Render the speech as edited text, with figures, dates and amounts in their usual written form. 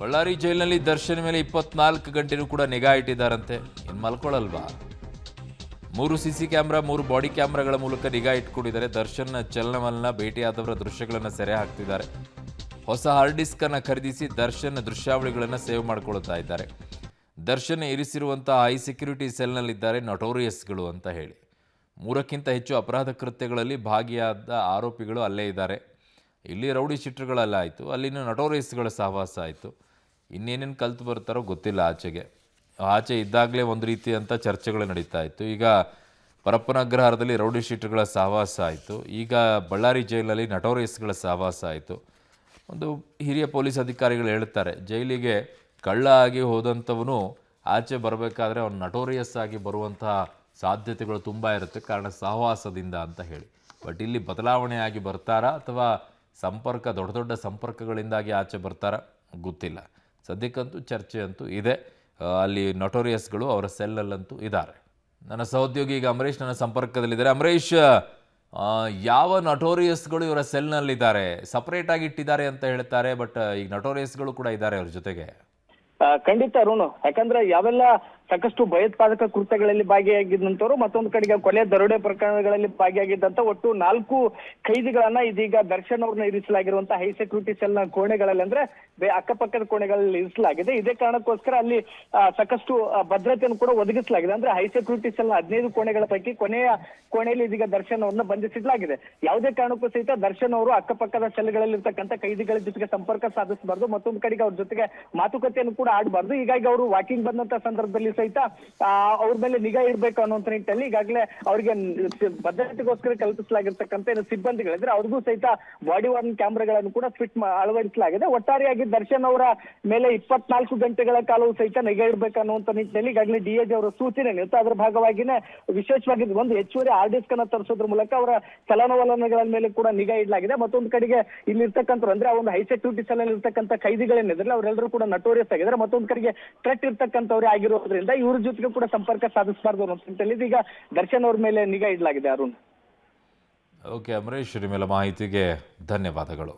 ಬಳ್ಳಾರಿ ಜೈಲಿನಲ್ಲಿ ದರ್ಶನ್ ಮೇಲೆ 24 ಗಂಟೆನೂ ಕೂಡ ನಿಗಾ ಇಟ್ಟಿದ್ದಾರಂತೆ. ಇನ್ನು ಮಲ್ಕೊಳ್ಳಲ್ವಾ? 3 ಸಿಸಿ ಕ್ಯಾಮೆರಾ 3 ಬಾಡಿ ಕ್ಯಾಮೆರಾಗಳ ಮೂಲಕ ನಿಗಾ ಇಟ್ಕೊಂಡಿದ್ದಾರೆ. ದರ್ಶನ್ ಚಲನವಲನ ಭೇಟಿಯಾದವರ ದೃಶ್ಯಗಳನ್ನು ಸೆರೆ ಹಾಕ್ತಿದ್ದಾರೆ. ಹೊಸ ಹಾರ್ಡ್ ಡಿಸ್ಕ್ ಅನ್ನು ಖರೀದಿಸಿ ದರ್ಶನ್ ದೃಶ್ಯಾವಳಿಗಳನ್ನು ಸೇವ್ ಮಾಡಿಕೊಳ್ತಾ ಇದ್ದಾರೆ. ದರ್ಶನ್ ಇರಿಸಿರುವಂತಹ ಹೈ ಸೆಕ್ಯೂರಿಟಿ ಸೆಲ್ನಲ್ಲಿದ್ದಾರೆ ನಟೋರಿಯಸ್ಗಳು ಅಂತ ಹೇಳಿ. 3ಕ್ಕಿಂತ ಹೆಚ್ಚು ಅಪರಾಧ ಕೃತ್ಯಗಳಲ್ಲಿ ಭಾಗಿಯಾದ ಆರೋಪಿಗಳು ಅಲ್ಲೇ ಇದ್ದಾರೆ. ಇಲ್ಲಿ ರೌಡಿ ಶೀಟರ್ಗಳೆಲ್ಲ ಆಯಿತು, ಅಲ್ಲಿನ ನಟೋರಿಯಸ್ಗಳ ಸಹವಾಸ ಆಯಿತು. ಇನ್ನೇನೇನು ಕಲ್ತು ಬರ್ತಾರೋ ಗೊತ್ತಿಲ್ಲ. ಆಚೆ ಇದ್ದಾಗಲೇ ಒಂದು ರೀತಿಯಂಥ ಚರ್ಚೆಗಳು ನಡೀತಾ ಇತ್ತು. ಈಗ ಪರಪ್ಪನ ಅಗ್ರಹಾರದಲ್ಲಿ ರೌಡಿ ಶೀಟರ್ಗಳ ಸಹವಾಸ ಆಯಿತು. ಈಗ ಬಳ್ಳಾರಿ ಜೈಲಲ್ಲಿ ನಟೋರಿಯಸ್ಗಳ ಸಹವಾಸ ಆಯಿತು. ಒಂದು ಹಿರಿಯ ಪೊಲೀಸ್ ಅಧಿಕಾರಿಗಳು ಹೇಳ್ತಾರೆ, ಜೈಲಿಗೆ ಕಳ್ಳ ಆಗಿ ಹೋದಂಥವನು ಆಚೆ ಬರಬೇಕಾದ್ರೆ ಅವನು ನಟೋರಿಯಸ್ ಆಗಿ ಬರುವಂತಹ ಸಾಧ್ಯತೆಗಳು ತುಂಬ ಇರುತ್ತೆ, ಕಾರಣ ಸಹವಾಸದಿಂದ ಅಂತ ಹೇಳಿ. ಬಟ್ ಇಲ್ಲಿ ಬದಲಾವಣೆ ಆಗಿ ಬರ್ತಾರಾ ಅಥವಾ ದೊಡ್ಡ ದೊಡ್ಡ ಸಂಪರ್ಕಗಳಿಂದಾಗಿ ಆಚೆ ಬರ್ತಾರಾ ಗೊತ್ತಿಲ್ಲ. ಸದ್ಯಕ್ಕಂತೂ ಚರ್ಚೆ ಅಂತೂ ಇದೆ. ಅಲ್ಲಿ ನಟೋರಿಯಸ್ಗಳು ಅವರ ಸೆಲ್ಲಲ್ಲಂತೂ ಇದ್ದಾರೆ. ನನ್ನ ಸಹೋದ್ಯೋಗಿ ಈಗ ಅಮರೇಶ್ ನನ್ನ ಸಂಪರ್ಕದಲ್ಲಿದ್ದಾರೆ. ಅಮರೇಶ್, ಯಾವ ನಟೋರಿಯಸ್ಗಳು ಇವರ ಸೆಲ್ನಲ್ಲಿದ್ದಾರೆ? ಸಪರೇಟಾಗಿ ಇಟ್ಟಿದ್ದಾರೆ ಅಂತ ಹೇಳ್ತಾರೆ, ಬಟ್ ಈಗ ನಟೋರಿಯಸ್ಗಳು ಕೂಡ ಇದ್ದಾರೆ ಅವ್ರ ಜೊತೆಗೆ. ಖಂಡಿತ ಅರುಣ್, ಯಾಕಂದ್ರೆ ಯಾವೆಲ್ಲ ಸಾಕಷ್ಟು ಭಯೋತ್ಪಾದಕ ಕೃತ್ಯಗಳಲ್ಲಿ ಭಾಗಿಯಾಗಿದ್ದಂಥವ್ರು, ಮತ್ತೊಂದು ಕಡೆಗೆ ಕೊಲೆ ದರೋಡೆ ಪ್ರಕರಣಗಳಲ್ಲಿ ಭಾಗಿಯಾಗಿದ್ದಂತ ಒಟ್ಟು 4 ಖೈದಿಗಳನ್ನ ಇದೀಗ ದರ್ಶನ್ ಅವ್ರನ್ನ ಇರಿಸಲಾಗಿರುವಂತಹ ಹೈ ಸೆಕ್ಯೂರಿಟಿ ಸೆಲ್ ನ ಕೋಣೆಗಳಲ್ಲಿ, ಅಂದ್ರೆ ಅಕ್ಕಪಕ್ಕದ ಕೋಣೆಗಳಲ್ಲಿ ಇರಿಸಲಾಗಿದೆ. ಇದೇ ಕಾರಣಕ್ಕೋಸ್ಕರ ಅಲ್ಲಿ ಸಾಕಷ್ಟು ಭದ್ರತೆಯನ್ನು ಕೂಡ ಒದಗಿಸಲಾಗಿದೆ. ಅಂದ್ರೆ ಹೈ ಸೆಕ್ಯೂರಿಟಿ ಸೆಲ್ ನ 15 ಕೋಣೆಗಳ ಪೈಕಿ ಕೊನೆಯ ಕೋಣೆಯಲ್ಲಿ ಇದೀಗ ದರ್ಶನ್ ಅವ್ರನ್ನ ಬಂಧಿಸಲಾಗಿದೆ. ಯಾವುದೇ ಕಾರಣಕ್ಕೂ ಸಹಿತ ದರ್ಶನ್ ಅವರು ಅಕ್ಕಪಕ್ಕದ ಸೆಲ್ಗಳಲ್ಲಿ ಇರ್ತಕ್ಕಂಥ ಕೈದಿಗಳ ಜೊತೆಗೆ ಸಂಪರ್ಕ ಸಾಧಿಸಬಾರ್ದು, ಮತ್ತೊಂದು ಕಡೆಗೆ ಅವ್ರ ಜೊತೆಗೆ ಮಾತುಕತೆಯನ್ನು ಕೂಡ ಆಡಬಾರ್ದು. ಹೀಗಾಗಿ ಅವರು ವಾಕಿಂಗ್ ಬಂದಂತ ಸಂದರ್ಭದಲ್ಲಿ ಸಹಿತ ಅವ್ರ ಮೇಲೆ ನಿಗಾ ಇಡಬೇಕು ಅನ್ನುವಂತ ನಿಟ್ಟಿನಲ್ಲಿ ಈಗಾಗಲೇ ಅವರಿಗೆ ಭದ್ರತೆಗೋಸ್ಕರ ಕಲ್ಪಿಸಲಾಗಿರ್ತಕ್ಕಂಥ ಸಿಬ್ಬಂದಿಗಳಿದ್ರೆ ಅವ್ರಿಗೂ ಸಹಿತ ಬಾಡಿ ವಾರ್ನ್ ಕ್ಯಾಮೆರಾಗಳನ್ನು ಕೂಡ ಅಳವಡಿಸಲಾಗಿದೆ. ಒಟ್ಟಾರೆಯಾಗಿ ದರ್ಶನ್ ಅವರ ಮೇಲೆ 24 ಗಂಟೆಗಳ ಕಾಲವೂ ಸಹಿತ ನಿಗಾ ಇಡಬೇಕು ಅನ್ನುವಂತ ನಿಟ್ಟಿನಲ್ಲಿ ಈಗಾಗಲೇ ಡಿಐಜಿ ಅವರ ಸೂಚನೆ ನೀಡುತ್ತೆ. ಅದರ ಭಾಗವಾಗಿನೇ ವಿಶೇಷವಾಗಿ ಒಂದು ಹೆಚ್ಚುವರಿ ಆರ್ ಡಿಸ್ಕ್ ಅನ್ನು ತರಿಸೋದ್ರ ಮೂಲಕ ಅವರ ಚಲನವಲನಗಳ ಮೇಲೆ ಕೂಡ ನಿಗಾ ಇಡಲಾಗಿದೆ. ಮತ್ತೊಂದು ಕಡೆಗೆ ಇಲ್ಲಿ ಇರ್ತಕ್ಕಂಥ ಅಂದ್ರೆ ಆ ಒಂದು ಹೈ ಸೆಕ್ಯೂರಿಟಿ ಸೆಲ್ ಅಲ್ಲಿ ಇರ್ತಕ್ಕಂಥ ಖೈದಿಗಳೇನಿದ್ರೆ ಅವರೆಲ್ಲರೂ ಕೂಡ ನಟೋರಿಯಸ್ ಆಗಿದ್ದಾರೆ. ಮತ್ತೊಂದು ಕಡೆಗೆ ಥ್ರೆಟ್ ಇರ್ತಕ್ಕಂಥವ್ರೆ ಆಗಿರೋದ್ರಿಂದ ಇವ್ರ ಜೊತೆಗೆ ಕೂಡ ಸಂಪರ್ಕ ಸಾಧಿಸಬಾರ್ದು ಅನ್ನೋ ಈಗ ದರ್ಶನ್ ಅವ್ರ ಮೇಲೆ ನಿಗಾ ಇಡಲಾಗಿದೆ. ಅರುಣ್. ಓಕೆ ಅಮರೇಶ್, ನಿಮ್ಮೆಲ್ಲ ಮಾಹಿತಿಗೆ ಧನ್ಯವಾದಗಳು.